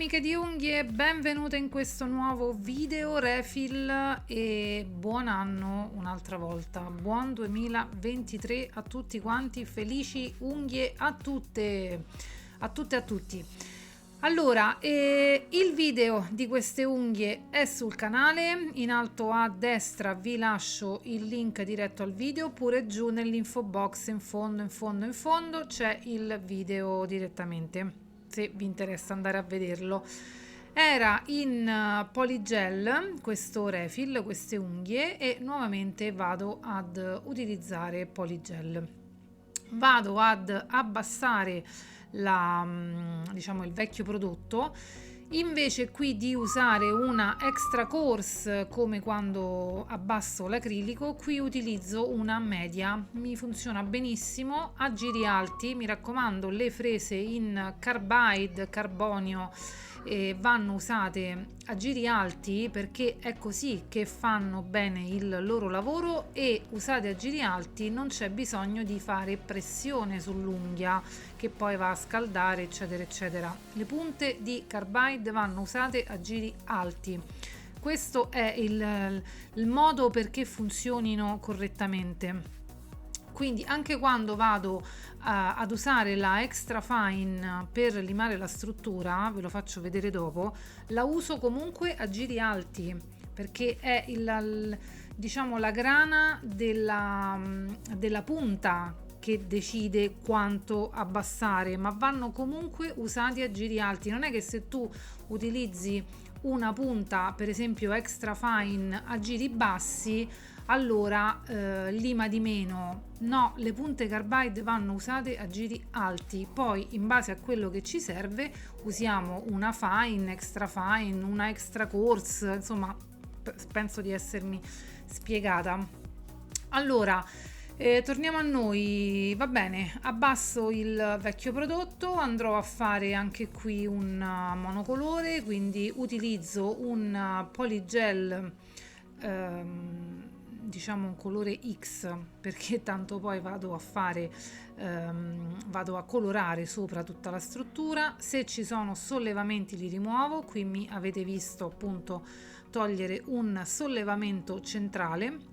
amiche di unghie, benvenute in questo nuovo video refill e buon anno un'altra volta, buon 2023 a tutti quanti, felici unghie a tutte, a tutte e a tutti. Allora, il video di queste unghie è sul canale, in alto a destra vi lascio il link diretto al video, oppure giù nell'info box in fondo c'è il video direttamente, se vi interessa andare a vederlo. Era in polygel questo refill, queste unghie, e nuovamente vado ad utilizzare polygel. Vado ad abbassare diciamo il vecchio prodotto, invece qui di usare una extra coarse come quando abbasso l'acrilico, qui utilizzo una media, mi funziona benissimo a giri alti. Mi raccomando, le frese in carbide, carbonio, vanno usate a giri alti perché è così che fanno bene il loro lavoro, e usate a giri alti non c'è bisogno di fare pressione sull'unghia che poi va a scaldare eccetera eccetera. Le punte di carbide vanno usate a giri alti, questo è il modo perché funzionino correttamente. Quindi anche quando vado ad usare la extra fine per limare la struttura, ve lo faccio vedere dopo, la uso comunque a giri alti perché è diciamo la grana della punta che decide quanto abbassare, ma vanno comunque usati a giri alti. Non è che se tu utilizzi una punta per esempio extra fine a giri bassi allora lima di meno. No, le punte carbide vanno usate a giri alti, poi in base a quello che ci serve usiamo una fine, extra fine, una extra coarse, insomma penso di essermi spiegata. Allora torniamo a noi, va bene, abbasso il vecchio prodotto, andrò a fare anche qui un monocolore, quindi utilizzo un polygel diciamo un colore X, perché tanto poi vado a colorare sopra tutta la struttura. Se ci sono sollevamenti li rimuovo, qui mi avete visto appunto togliere un sollevamento centrale,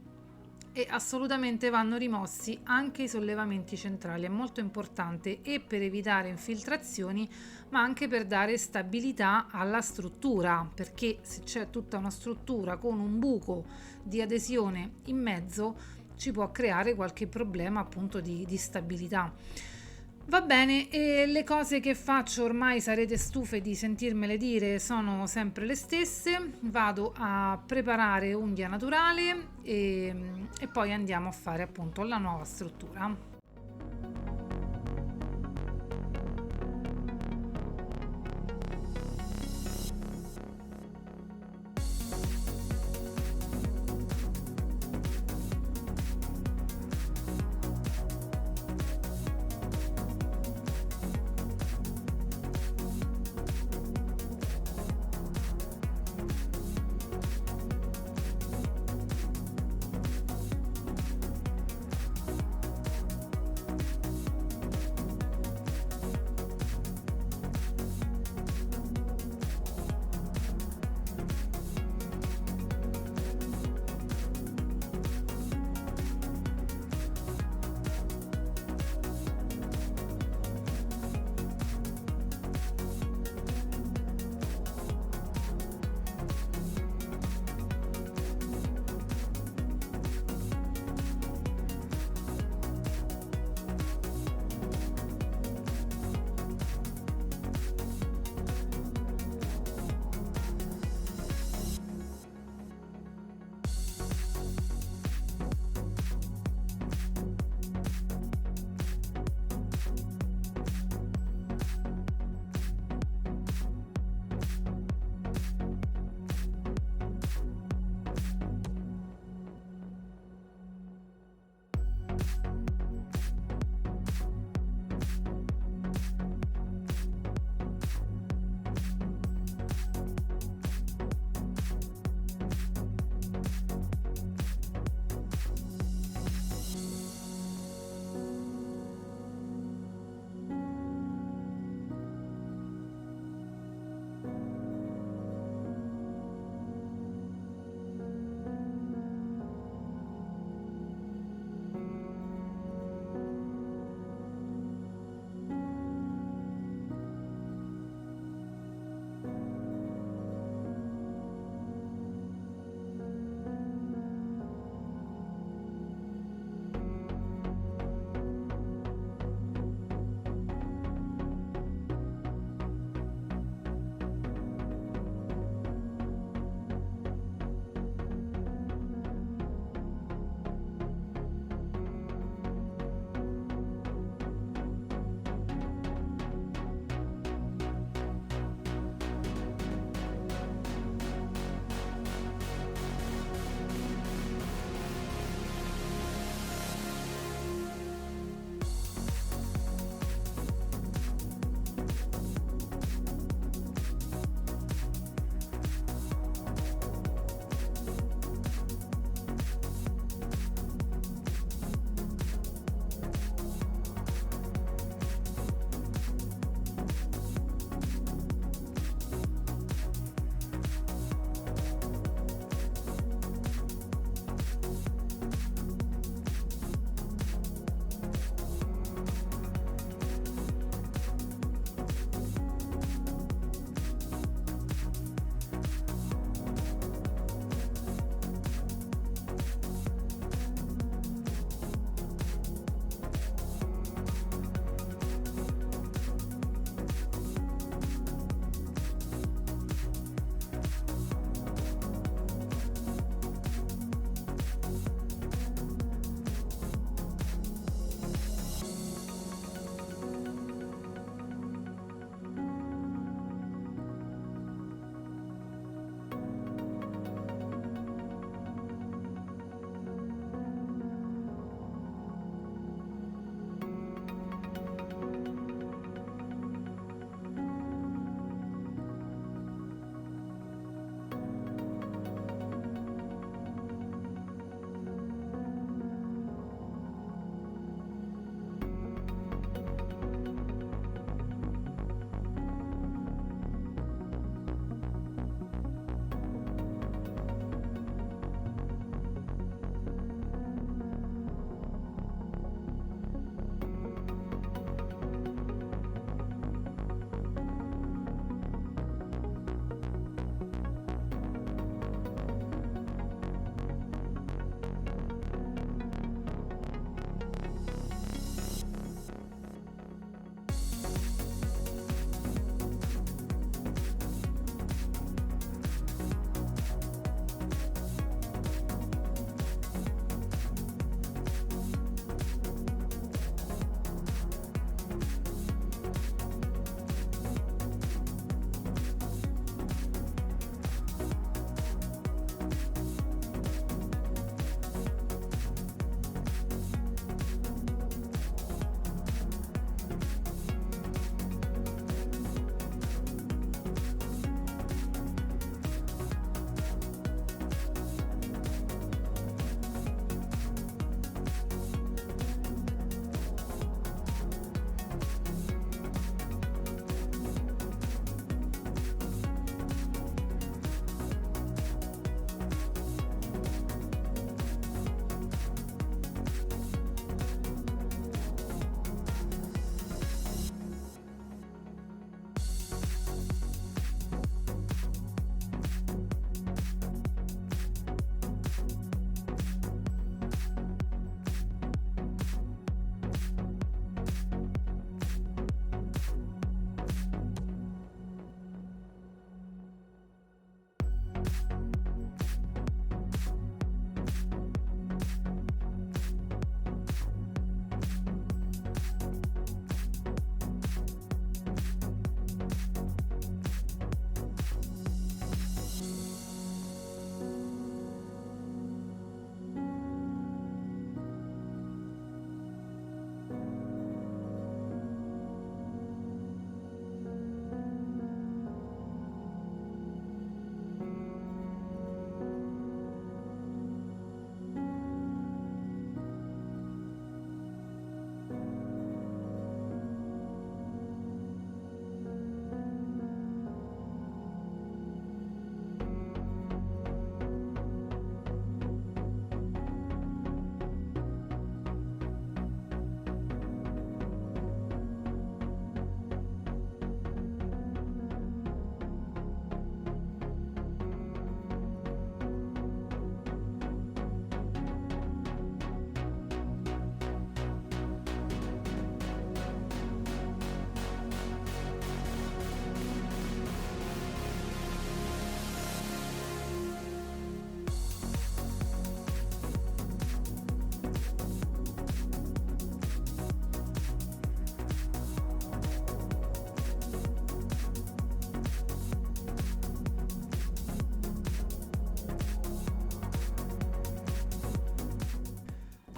e assolutamente vanno rimossi anche i sollevamenti centrali, è molto importante, e per evitare infiltrazioni ma anche per dare stabilità alla struttura, perché se c'è tutta una struttura con un buco di adesione in mezzo ci può creare qualche problema appunto di stabilità. Va bene, e le cose che faccio, ormai sarete stufe di sentirmele dire, sono sempre le stesse. Vado a preparare unghia naturale e poi andiamo a fare appunto la nuova struttura.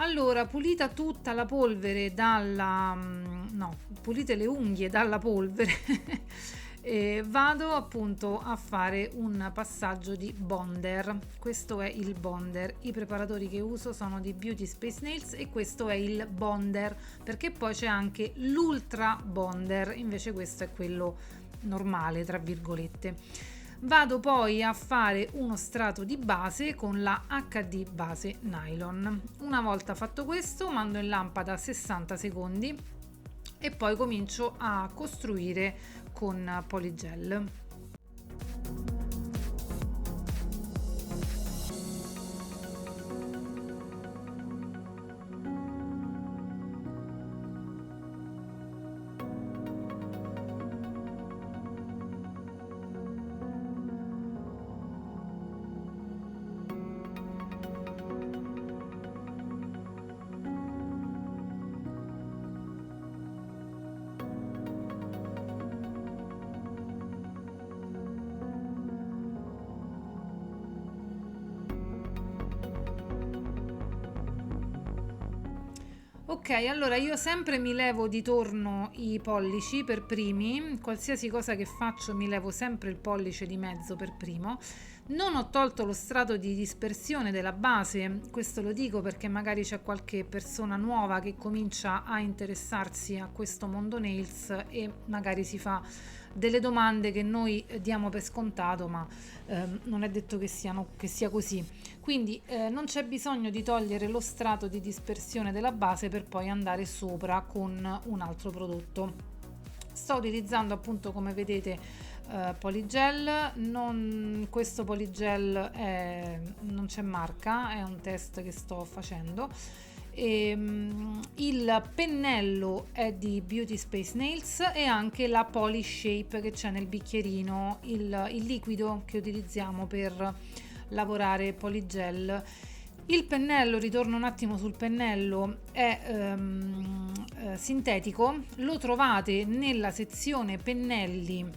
Allora, pulita tutta la polvere no, pulite le unghie dalla polvere, e vado appunto a fare un passaggio di bonder. Questo è il bonder. I preparatori che uso sono di Beauty Space Nails e questo è il bonder, perché poi c'è anche l'ultra bonder, invece questo è quello normale, tra virgolette. Vado poi a fare uno strato di base con la HD base nylon. Una volta fatto questo, mando in lampada 60 secondi e poi comincio a costruire con polygel. Ok, allora io sempre mi levo di torno i pollici per primi, qualsiasi cosa che faccio mi levo sempre il pollice di mezzo per primo. Non ho tolto lo strato di dispersione della base, questo lo dico perché magari c'è qualche persona nuova che comincia a interessarsi a questo mondo nails e magari si fa delle domande che noi diamo per scontato, ma non è detto che sia così. Quindi non c'è bisogno di togliere lo strato di dispersione della base per poi andare sopra con un altro prodotto. Sto utilizzando appunto, come vedete, polygel. Questo polygel non c'è marca, è un test che sto facendo. Il pennello è di Beauty Space Nails e anche la Polyshape che c'è nel bicchierino, il liquido che utilizziamo per lavorare polygel. Il pennello, ritorno un attimo sul pennello, è sintetico, lo trovate nella sezione pennelli,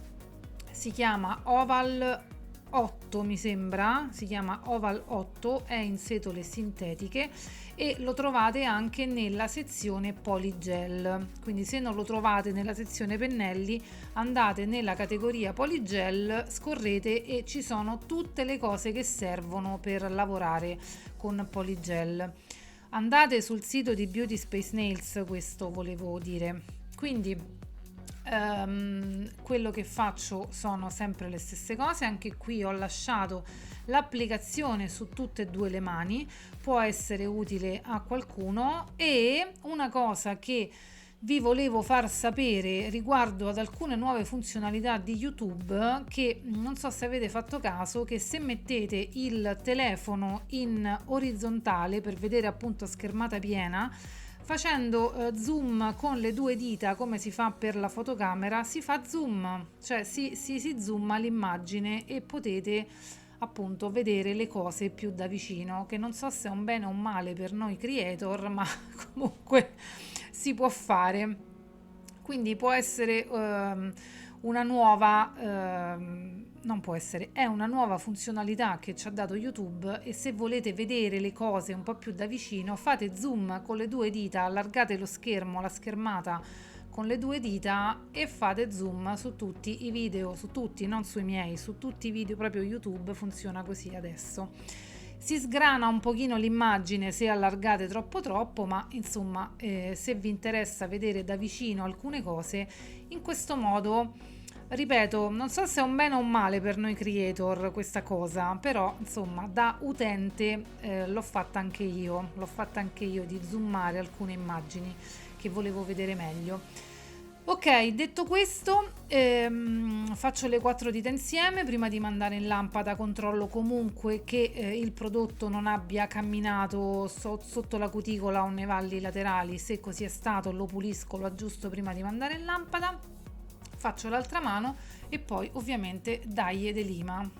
si chiama Oval 8, mi sembra, si chiama Oval 8, è in setole sintetiche e lo trovate anche nella sezione polygel. Quindi se non lo trovate nella sezione pennelli, andate nella categoria polygel, scorrete e ci sono tutte le cose che servono per lavorare con polygel. Andate sul sito di Beauty Space Nails, questo volevo dire. Quindi quello che faccio sono sempre le stesse cose. Anche qui ho lasciato l'applicazione su tutte e due le mani, può essere utile a qualcuno. E una cosa che vi volevo far sapere riguardo ad alcune nuove funzionalità di YouTube, che non so se avete fatto caso, che se mettete il telefono in orizzontale per vedere appunto schermata piena, facendo zoom con le due dita come si fa per la fotocamera, si fa zoom, cioè si zooma l'immagine e potete appunto vedere le cose più da vicino, che non so se è un bene o un male per noi creator, ma comunque si può fare. Quindi può essere una nuova non può essere, è una nuova funzionalità che ci ha dato YouTube, e se volete vedere le cose un po' più da vicino, fate zoom con le due dita, allargate lo schermo, la schermata con le due dita e fate zoom su tutti i video, su tutti, non sui miei, su tutti i video, proprio YouTube funziona così adesso. Si sgrana un pochino l'immagine se allargate troppo, ma insomma se vi interessa vedere da vicino alcune cose, in questo modo, ripeto, non so se è un bene o un male per noi creator questa cosa, però insomma da utente l'ho fatta anche io di zoomare alcune immagini che volevo vedere meglio. Ok, detto questo, faccio le 4 dita insieme. Prima di mandare in lampada controllo comunque che il prodotto non abbia camminato sotto la cuticola o nei valli laterali. Se così è stato, lo pulisco, lo aggiusto prima di mandare in lampada. Faccio l'altra mano e poi ovviamente daglie de lima.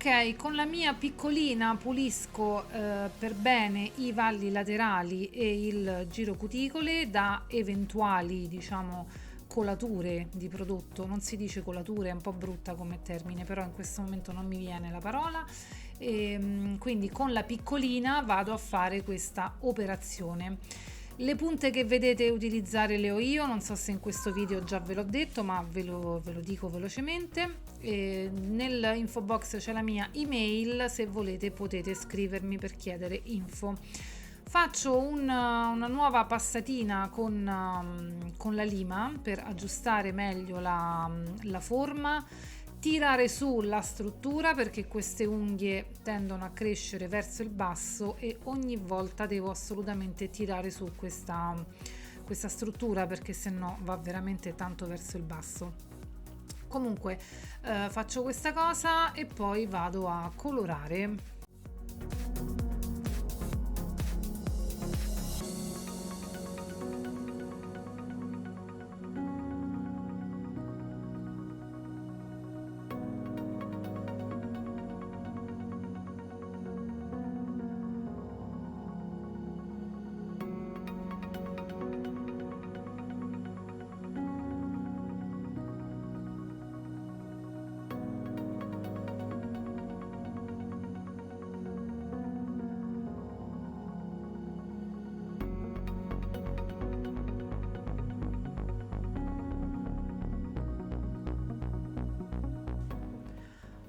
Ok, con la mia piccolina pulisco per bene i valli laterali e il giro cuticole da eventuali, diciamo, colature di prodotto. Non si dice colature, è un po' brutta come termine, però in questo momento non mi viene la parola. Quindi con la piccolina vado a fare questa operazione. Le punte che vedete utilizzare le ho io, non so se in questo video già ve l'ho detto, ma ve lo dico velocemente. Nell'info box c'è la mia email, se volete potete scrivermi per chiedere info. Faccio una nuova passatina con la lima per aggiustare meglio la forma, tirare su la struttura perché queste unghie tendono a crescere verso il basso e ogni volta devo assolutamente tirare su questa struttura perché sennò va veramente tanto verso il basso. Comunque faccio questa cosa e poi vado a colorare.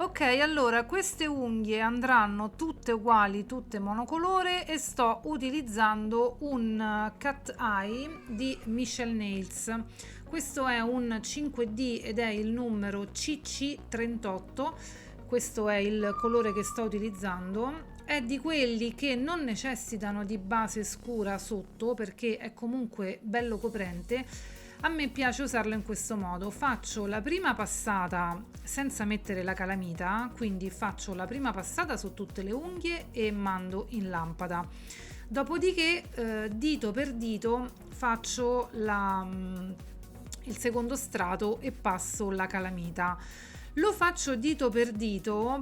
Ok, allora queste unghie andranno tutte uguali, tutte monocolore e sto utilizzando un cat eye di Michel Nails. Questo è un 5D ed è il numero CC38. Questo è il colore che sto utilizzando. È di quelli che non necessitano di base scura sotto perché è comunque bello coprente. A me piace usarlo in questo modo: faccio la prima passata senza mettere la calamita, quindi faccio la prima passata su tutte le unghie e mando in lampada. Dopodiché dito per dito faccio il secondo strato e passo la calamita. Lo faccio dito per dito,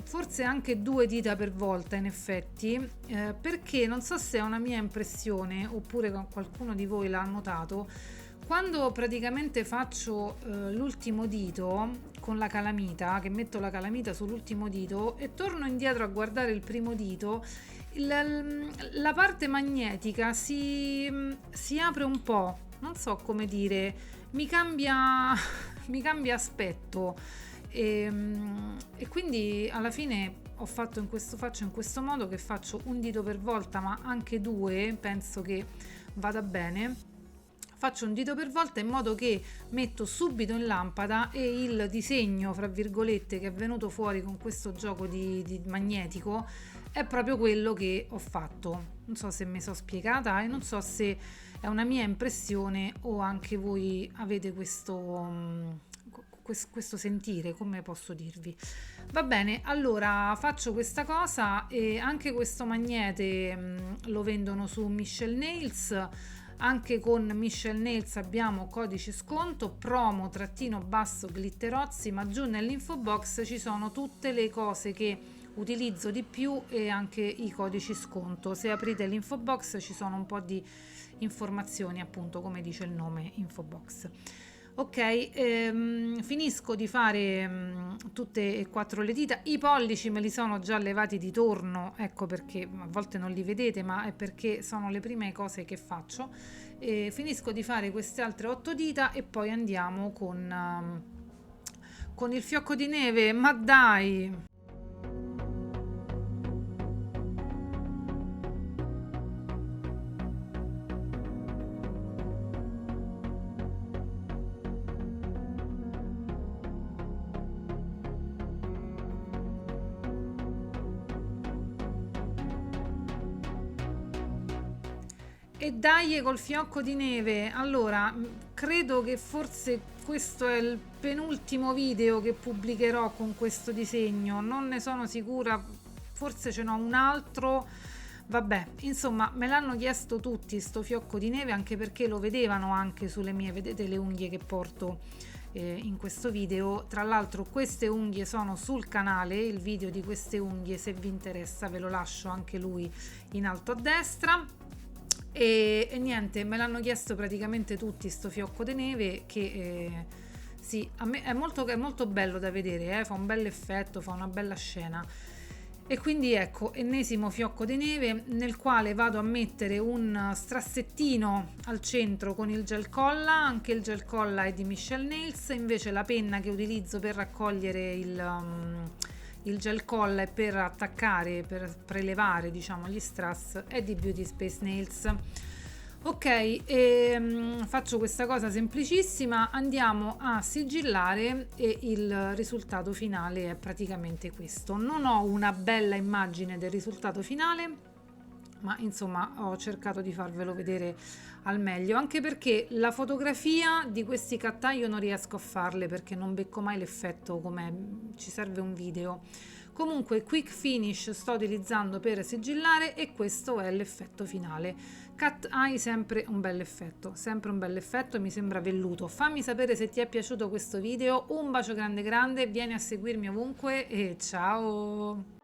forse anche 2 dita per volta in effetti, perché non so se è una mia impressione oppure qualcuno di voi l'ha notato. Quando praticamente faccio l'ultimo dito con la calamita, che metto la calamita sull'ultimo dito e torno indietro a guardare il primo dito, la parte magnetica si apre un po', non so come dire, mi cambia aspetto e quindi alla fine faccio in questo modo, che faccio un dito per volta ma anche 2, penso che vada bene. Faccio un dito per volta in modo che metto subito in lampada e il disegno, fra virgolette, che è venuto fuori con questo gioco di magnetico è proprio quello che ho fatto. Non so se mi sono spiegata e non so se è una mia impressione o anche voi avete questo sentire, come posso dirvi. Va bene, allora faccio questa cosa e anche questo magnete lo vendono su Michel Nails. Anche con Michel Nails abbiamo codice sconto promo-glitterozzi, ma giù nell'info box ci sono tutte le cose che utilizzo di più e anche i codici sconto. Se aprite l'info box ci sono un po' di informazioni, appunto, come dice il nome, info box. Ok, finisco di fare tutte e 4 le dita. I pollici me li sono già levati di torno, ecco perché a volte non li vedete, ma è perché sono le prime cose che faccio. Finisco di fare queste altre 8 dita e poi andiamo con il fiocco di neve. Ma dai! E dai col fiocco di neve. Allora, credo che forse questo è il penultimo video che pubblicherò con questo disegno, non ne sono sicura, forse ce n'ho un altro. Vabbè, insomma, me l'hanno chiesto tutti sto fiocco di neve, anche perché lo vedevano anche sulle mie, vedete le unghie che porto in questo video. Tra l'altro queste unghie sono sul canale, il video di queste unghie, se vi interessa ve lo lascio anche lui in alto a destra. E niente, me l'hanno chiesto praticamente tutti sto fiocco di neve che sì, a me è molto bello da vedere, fa un bel effetto, fa una bella scena. E quindi ecco, ennesimo fiocco di neve nel quale vado a mettere un strassettino al centro con il gel colla. Anche il gel colla è di Michelle Nails, invece la penna che utilizzo per raccogliere il gel colla e per attaccare, per prelevare diciamo gli strass, è di Beauty Space Nails. Ok, faccio questa cosa semplicissima, andiamo a sigillare e il risultato finale è praticamente questo. Non ho una bella immagine del risultato finale, ma insomma ho cercato di farvelo vedere al meglio, anche perché la fotografia di questi cut eye io non riesco a farle perché non becco mai l'effetto come ci serve un video. Comunque quick finish sto utilizzando per sigillare e questo è l'effetto finale. Cut eye sempre un bel effetto, mi sembra velluto. Fammi sapere se ti è piaciuto questo video, un bacio grande grande, vieni a seguirmi ovunque e ciao!